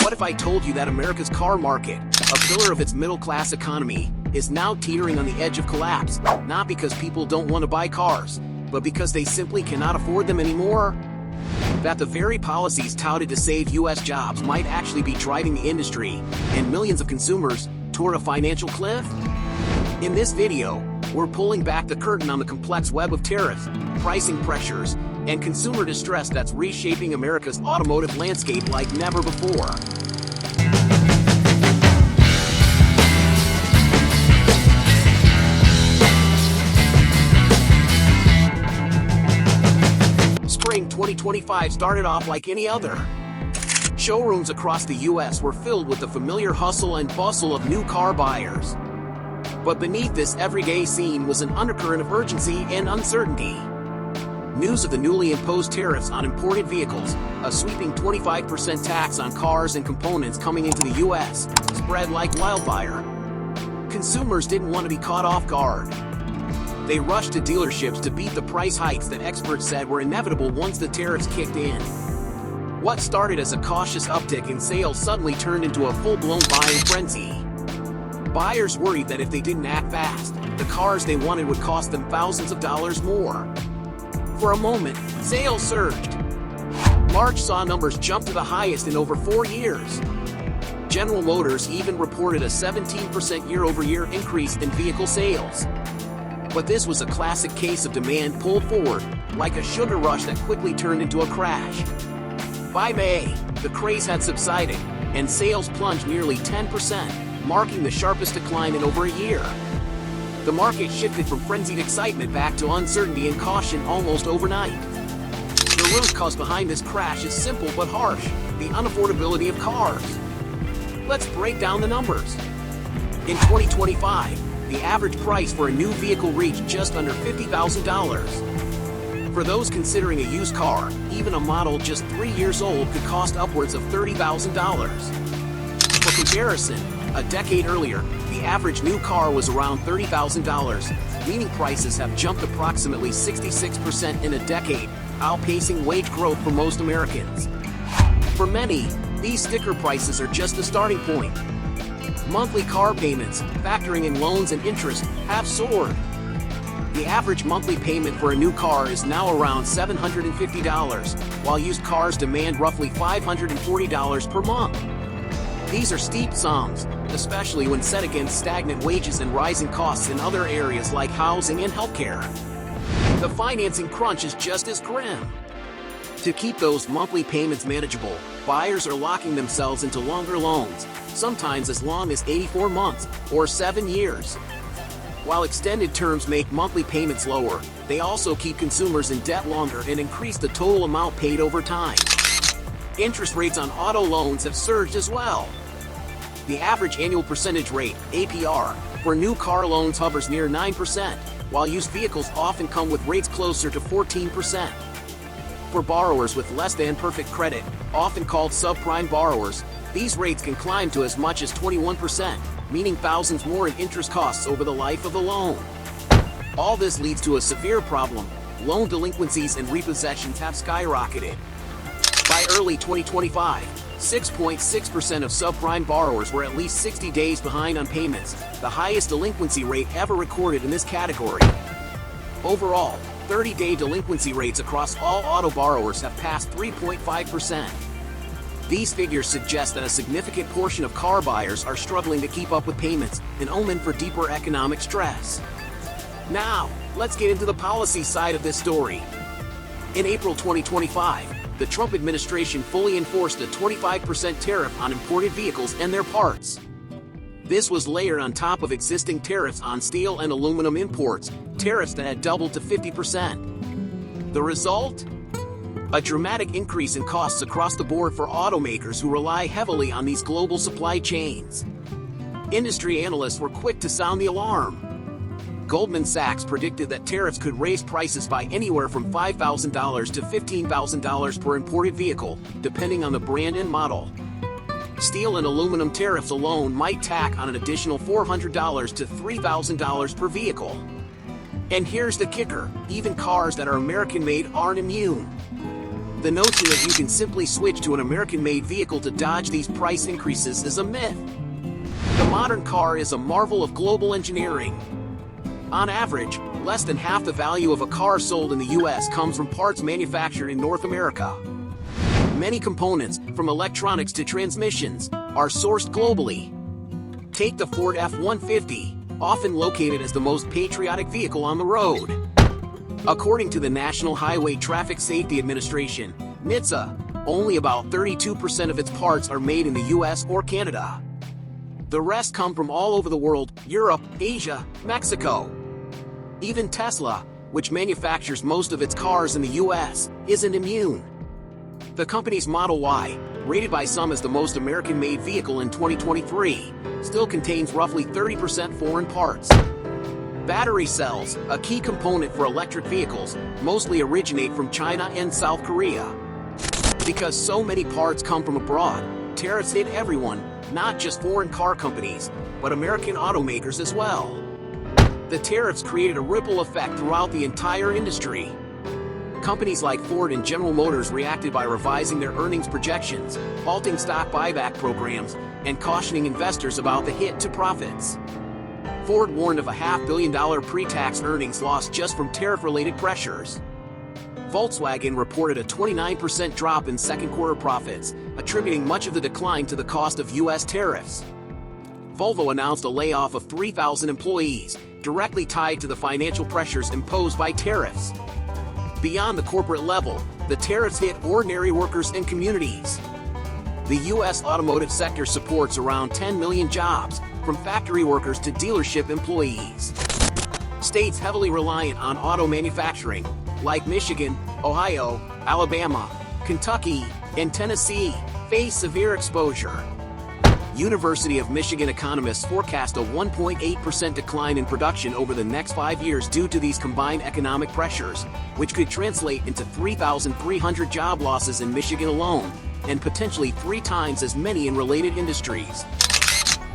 What if I told you that America's car market, a pillar of its middle-class economy, is now teetering on the edge of collapse, not because people don't want to buy cars, but because they simply cannot afford them anymore? That the very policies touted to save U.S. jobs might actually be driving the industry and millions of consumers toward a financial cliff? In this video, we're pulling back the curtain on the complex web of tariffs, pricing pressures, and consumer distress that's reshaping America's automotive landscape like never before. Spring 2025 started off like any other. Showrooms across the U.S. were filled with the familiar hustle and bustle of new car buyers. But beneath this everyday scene was an undercurrent of urgency and uncertainty. News of the newly imposed tariffs on imported vehicles, a sweeping 25% tax on cars and components coming into the U.S., spread like wildfire. Consumers didn't want to be caught off guard. They rushed to dealerships to beat the price hikes that experts said were inevitable once the tariffs kicked in. What started as a cautious uptick in sales suddenly turned into a full-blown buying frenzy. Buyers worried that if they didn't act fast, the cars they wanted would cost them thousands of dollars more. For a moment, sales surged. March saw numbers jump to the highest in over 4 years. General Motors even reported a 17% year-over-year increase in vehicle sales. But this was a classic case of demand pulled forward, like a sugar rush that quickly turned into a crash. By May, the craze had subsided, and sales plunged nearly 10%, marking the sharpest decline in over a year. The market shifted from frenzied excitement back to uncertainty and caution almost overnight. The root cause behind this crash is simple but harsh: the unaffordability of cars. Let's break down the numbers. In 2025, the average price for a new vehicle reached just under $50,000. For those considering a used car, even a model just 3 years old could cost upwards of $30,000. For comparison, a decade earlier, the average new car was around $30,000, meaning prices have jumped approximately 66% in a decade, outpacing wage growth for most Americans. For many, these sticker prices are just the starting point. Monthly car payments, factoring in loans and interest, have soared. The average monthly payment for a new car is now around $750, while used cars demand roughly $540 per month. These are steep sums, especially when set against stagnant wages and rising costs in other areas like housing and healthcare. The financing crunch is just as grim. To keep those monthly payments manageable, buyers are locking themselves into longer loans, sometimes as long as 84 months or 7 years. While extended terms make monthly payments lower, they also keep consumers in debt longer and increase the total amount paid over time. Interest rates on auto loans have surged as well. The average annual percentage rate, APR, for new car loans hovers near 9%, while used vehicles often come with rates closer to 14%. For borrowers with less than perfect credit, often called subprime borrowers, these rates can climb to as much as 21%, meaning thousands more in interest costs over the life of the loan. All this leads to a severe problem: loan delinquencies and repossessions have skyrocketed. By early 2025, 6.6% of subprime borrowers were at least 60 days behind on payments, the highest delinquency rate ever recorded in this category. Overall, 30-day delinquency rates across all auto borrowers have passed 3.5%. These figures suggest that a significant portion of car buyers are struggling to keep up with payments, an omen for deeper economic stress. Now, let's get into the policy side of this story. In April 2025, the Trump administration fully enforced a 25% tariff on imported vehicles and their parts. This was layered on top of existing tariffs on steel and aluminum imports, tariffs that had doubled to 50%. The result? A dramatic increase in costs across the board for automakers who rely heavily on these global supply chains. Industry analysts were quick to sound the alarm. Goldman Sachs predicted that tariffs could raise prices by anywhere from $5,000 to $15,000 per imported vehicle, depending on the brand and model. Steel and aluminum tariffs alone might tack on an additional $400 to $3,000 per vehicle. And here's the kicker: even cars that are American-made aren't immune. The notion that you can simply switch to an American-made vehicle to dodge these price increases is a myth. The modern car is a marvel of global engineering. On average, less than half the value of a car sold in the US comes from parts manufactured in North America. Many components, from electronics to transmissions, are sourced globally. Take the Ford F-150, often located as the most patriotic vehicle on the road. According to the National Highway Traffic Safety Administration, NHTSA, only about 32% of its parts are made in the US or Canada. The rest come from all over the world: Europe, Asia, Mexico. Even Tesla, which manufactures most of its cars in the US, isn't immune. The company's Model Y, rated by some as the most American-made vehicle in 2023, still contains roughly 30% foreign parts. Battery cells, a key component for electric vehicles, mostly originate from China and South Korea. Because so many parts come from abroad, tariffs hit everyone, not just foreign car companies, but American automakers as well. The tariffs created a ripple effect throughout the entire industry. Companies like Ford and General Motors reacted by revising their earnings projections, halting stock buyback programs, and cautioning investors about the hit to profits. Ford warned of a $500 million pre-tax earnings loss just from tariff-related pressures. Volkswagen reported a 29% drop in second quarter profits, attributing much of the decline to the cost of U.S. tariffs. Volvo announced a layoff of 3,000 employees, directly tied to the financial pressures imposed by tariffs. Beyond the corporate level, the tariffs hit ordinary workers and communities. The U.S. automotive sector supports around 10 million jobs, from factory workers to dealership employees. States heavily reliant on auto manufacturing, like Michigan, Ohio, Alabama, Kentucky, and Tennessee, face severe exposure. University of Michigan economists forecast a 1.8% decline in production over the next 5 years due to these combined economic pressures, which could translate into 3,300 job losses in Michigan alone, and potentially 3 times as many in related industries.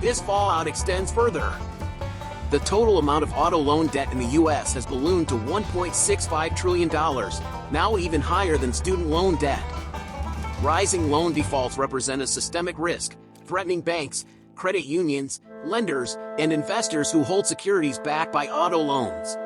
This fallout extends further. The total amount of auto loan debt in the U.S. has ballooned to $1.65 trillion, now even higher than student loan debt. Rising loan defaults represent a systemic risk, threatening banks, credit unions, lenders, and investors who hold securities backed by auto loans.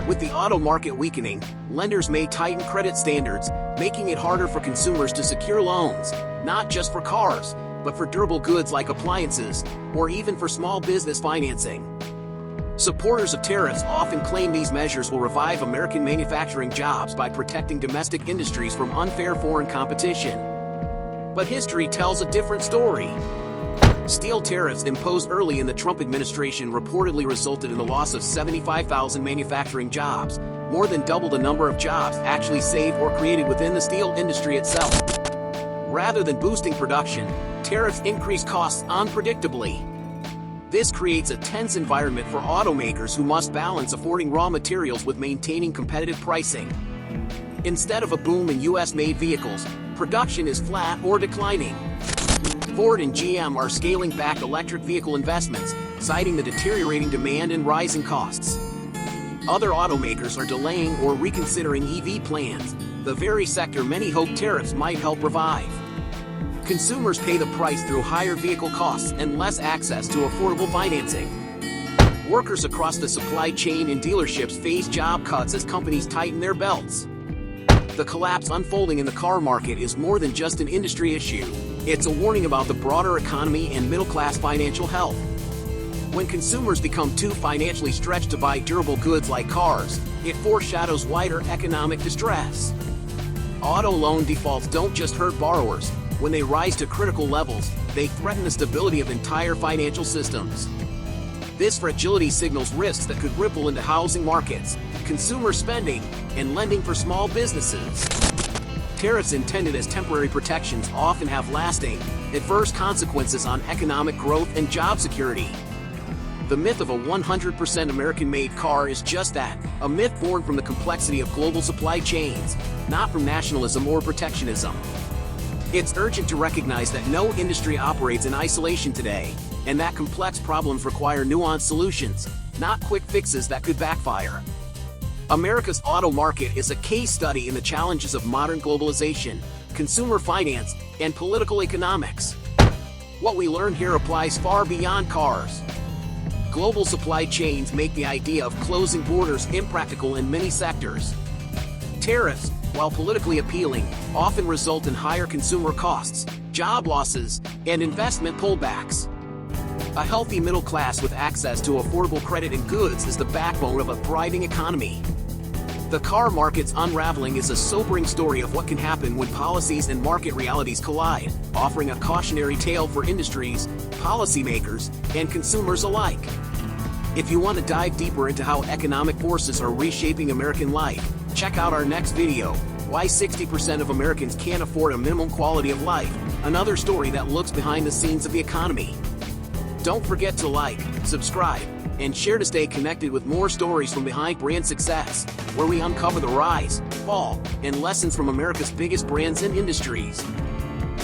With the auto market weakening, lenders may tighten credit standards, making it harder for consumers to secure loans, not just for cars, but for durable goods like appliances, or even for small business financing. Supporters of tariffs often claim these measures will revive American manufacturing jobs by protecting domestic industries from unfair foreign competition. But history tells a different story. Steel tariffs imposed early in the Trump administration reportedly resulted in the loss of 75,000 manufacturing jobs, more than double the number of jobs actually saved or created within the steel industry itself. Rather than boosting production, tariffs increase costs unpredictably. This creates a tense environment for automakers who must balance affording raw materials with maintaining competitive pricing. Instead of a boom in US-made vehicles, production is flat or declining. Ford and GM are scaling back electric vehicle investments, citing the deteriorating demand and rising costs. Other automakers are delaying or reconsidering EV plans, the very sector many hope tariffs might help revive. Consumers pay the price through higher vehicle costs and less access to affordable financing. Workers across the supply chain and dealerships face job cuts as companies tighten their belts. The collapse unfolding in the car market is more than just an industry issue. It's a warning about the broader economy and middle-class financial health. When consumers become too financially stretched to buy durable goods like cars, it foreshadows wider economic distress. Auto loan defaults don't just hurt borrowers. When they rise to critical levels, they threaten the stability of entire financial systems. This fragility signals risks that could ripple into housing markets, consumer spending, and lending for small businesses. Tariffs intended as temporary protections often have lasting, adverse consequences on economic growth and job security. The myth of a 100% American-made car is just that, a myth born from the complexity of global supply chains, not from nationalism or protectionism. It's urgent to recognize that no industry operates in isolation today, and that complex problems require nuanced solutions, not quick fixes that could backfire. America's auto market is a case study in the challenges of modern globalization, consumer finance, and political economics. What we learn here applies far beyond cars. Global supply chains make the idea of closing borders impractical in many sectors. Tariffs, while politically appealing, often result in higher consumer costs, job losses, and investment pullbacks. A healthy middle class with access to affordable credit and goods is the backbone of a thriving economy. The car market's unraveling is a sobering story of what can happen when policies and market realities collide, offering a cautionary tale for industries, policymakers, and consumers alike. If you want to dive deeper into how economic forces are reshaping American life, check out our next video, Why 60% of Americans Can't Afford a Minimum Quality of Life, another story that looks behind the scenes of the economy. Don't forget to like, subscribe, and share to stay connected with more stories from behind brand success, where we uncover the rise, fall, and lessons from America's biggest brands and industries.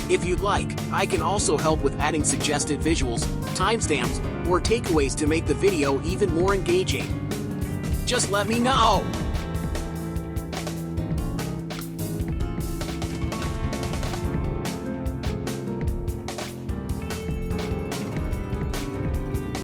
If you'd like, I can also help with adding suggested visuals, timestamps, or takeaways to make the video even more engaging. Just let me know!